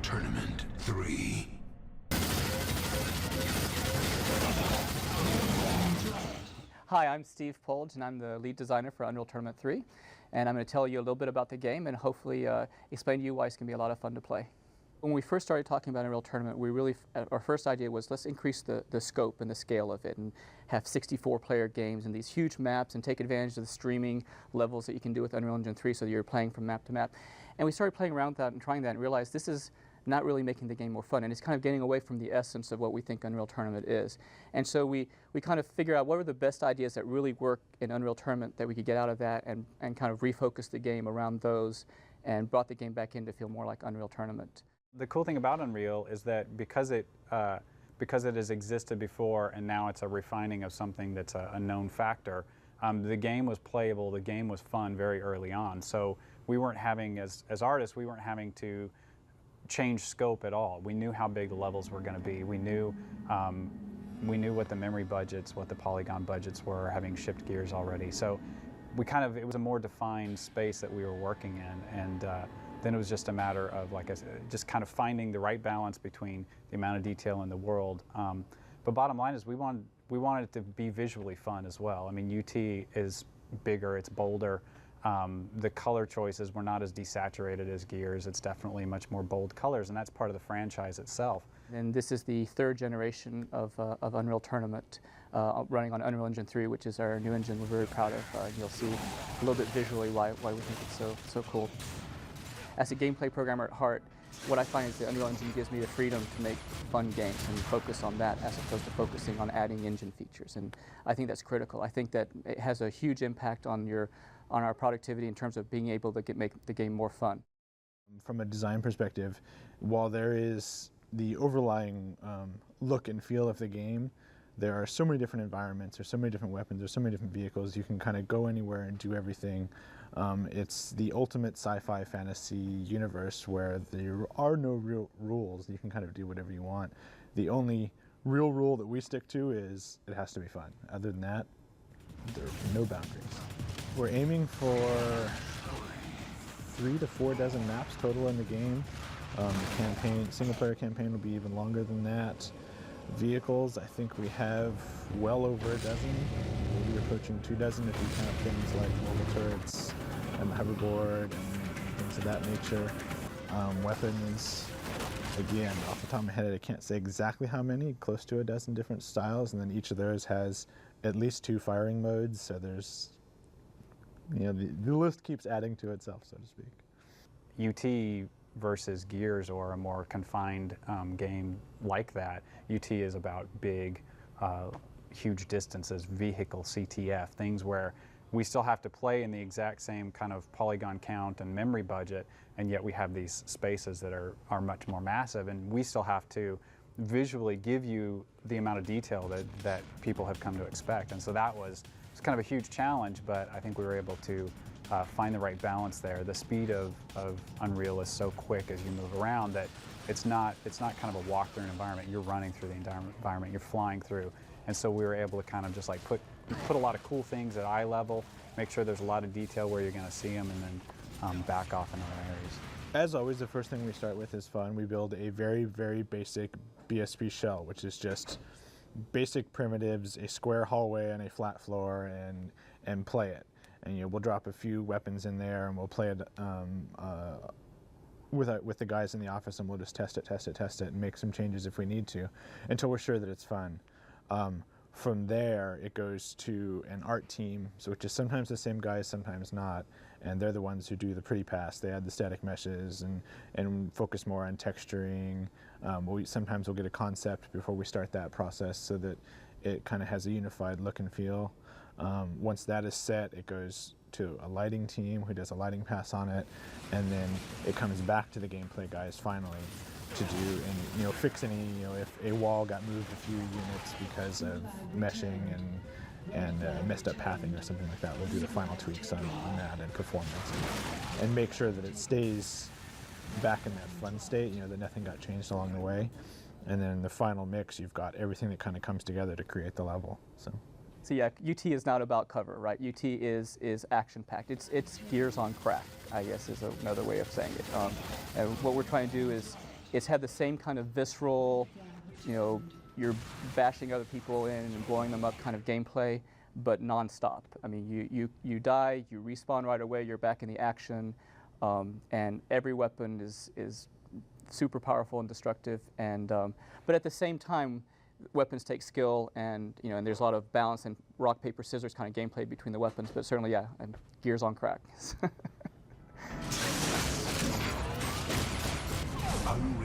Tournament 3. Hi, I'm Steve Polge, and I'm the lead designer for Unreal Tournament 3. And I'm going to tell you a little bit about the game and hopefully explain to you why it's going to be a lot of fun to play. When we first started talking about Unreal Tournament, our first idea was let's increase the scope and the scale of it and have 64-player games and these huge maps and take advantage of the streaming levels that you can do with Unreal Engine 3 so that you're playing from map to map. And we started playing around with that and trying that and realized this is not really making the game more fun, and it's kind of getting away from the essence of what we think Unreal Tournament is. And so we kind of figure out what are the best ideas that really work in Unreal Tournament that we could get out of that and kind of refocus the game around those and brought the game back in to feel more like Unreal Tournament. The cool thing about Unreal is that because it has existed before and now it's a refining of something that's a known factor, the game was playable, the game was fun very early on. So we weren't having, as artists, we weren't having to change scope at all. We knew how big the levels were going to be. We knew what the memory budgets, what the polygon budgets were, having shipped Gears already. So it was a more defined space that we were working in, and then it was just a matter of, like I said, just kind of finding the right balance between the amount of detail in the world. But bottom line is we wanted it to be visually fun as well. I mean, UT is bigger, it's bolder. The color choices were not as desaturated as Gears. It's definitely much more bold colors, and that's part of the franchise itself. And this is the third generation of Unreal Tournament running on Unreal Engine 3, which is our new engine we're very proud of. You'll see a little bit visually why we think it's so cool. As a gameplay programmer at heart, what I find is the Unreal Engine gives me the freedom to make fun games and focus on that as opposed to focusing on adding engine features. And I think that's critical. I think that it has a huge impact on our productivity in terms of being able to make the game more fun. From a design perspective, while there is the overlying look and feel of the game, there are so many different environments, there's so many different weapons, there's so many different vehicles, you can kind of go anywhere and do everything. It's the ultimate sci-fi fantasy universe where there are no real rules. You can kind of do whatever you want. The only real rule that we stick to is it has to be fun. Other than that, there are no boundaries. We're aiming for 3 to 4 dozen maps total in the game. The single-player campaign will be even longer than that. Vehicles, I think we have well over a dozen. We'll be approaching 2 dozen if you count things like mobile turrets and the hoverboard and things of that nature. Weapons, again, off the top of my head, I can't say exactly how many, close to a dozen different styles, and then each of those has at least 2 firing modes, so there's, the list keeps adding to itself, so to speak. UT versus Gears or a more confined game like that, UT is about big, huge distances, vehicle, CTF, things where we still have to play in the exact same kind of polygon count and memory budget, and yet we have these spaces that are much more massive, and we still have to visually give you the amount of detail that people have come to expect. And so that was kind of a huge challenge, but I think we were able to find the right balance there. The speed of Unreal is so quick as you move around that it's not kind of a walk through an environment. You're running through the environment, you're flying through. And so we were able to kind of just like put a lot of cool things at eye level, make sure there's a lot of detail where you're going to see them, and then back off in other areas. As always, the first thing we start with is fun. We build a very, very basic BSP shell, which is just basic primitives, a square hallway and a flat floor, and play it. And we'll drop a few weapons in there, and we'll play it with the guys in the office, and we'll just test it, and make some changes if we need to, until we're sure that it's fun. From there, it goes to an art team, which is sometimes the same guys, sometimes not, and they're the ones who do the pretty pass. They add the static meshes and focus more on texturing. Sometimes we'll get a concept before we start that process so that it kind of has a unified look and feel. Once that is set, it goes to a lighting team who does a lighting pass on it, and then it comes back to the gameplay guys finally to do and fix any, if a wall got moved a few units because of meshing and messed up pathing or something like that. We'll do the final tweaks on that and performance and make sure that it stays back in that fun state, that nothing got changed along the way. And then in the final mix, you've got everything that kind of comes together to create the level. So yeah, UT is not about cover, right? UT is action-packed. It's Gears on crack, I guess is another way of saying it. And what we're trying to do is it's had the same kind of visceral, you know, you're bashing other people in and blowing them up kind of gameplay, but non-stop. I mean, you die, you respawn right away, you're back in the action, and every weapon is super powerful and destructive. And but at the same time, weapons take skill, and you know, and there's a lot of balance and rock paper scissors kind of gameplay between the weapons. But certainly, yeah, and gears on crack. Unreal.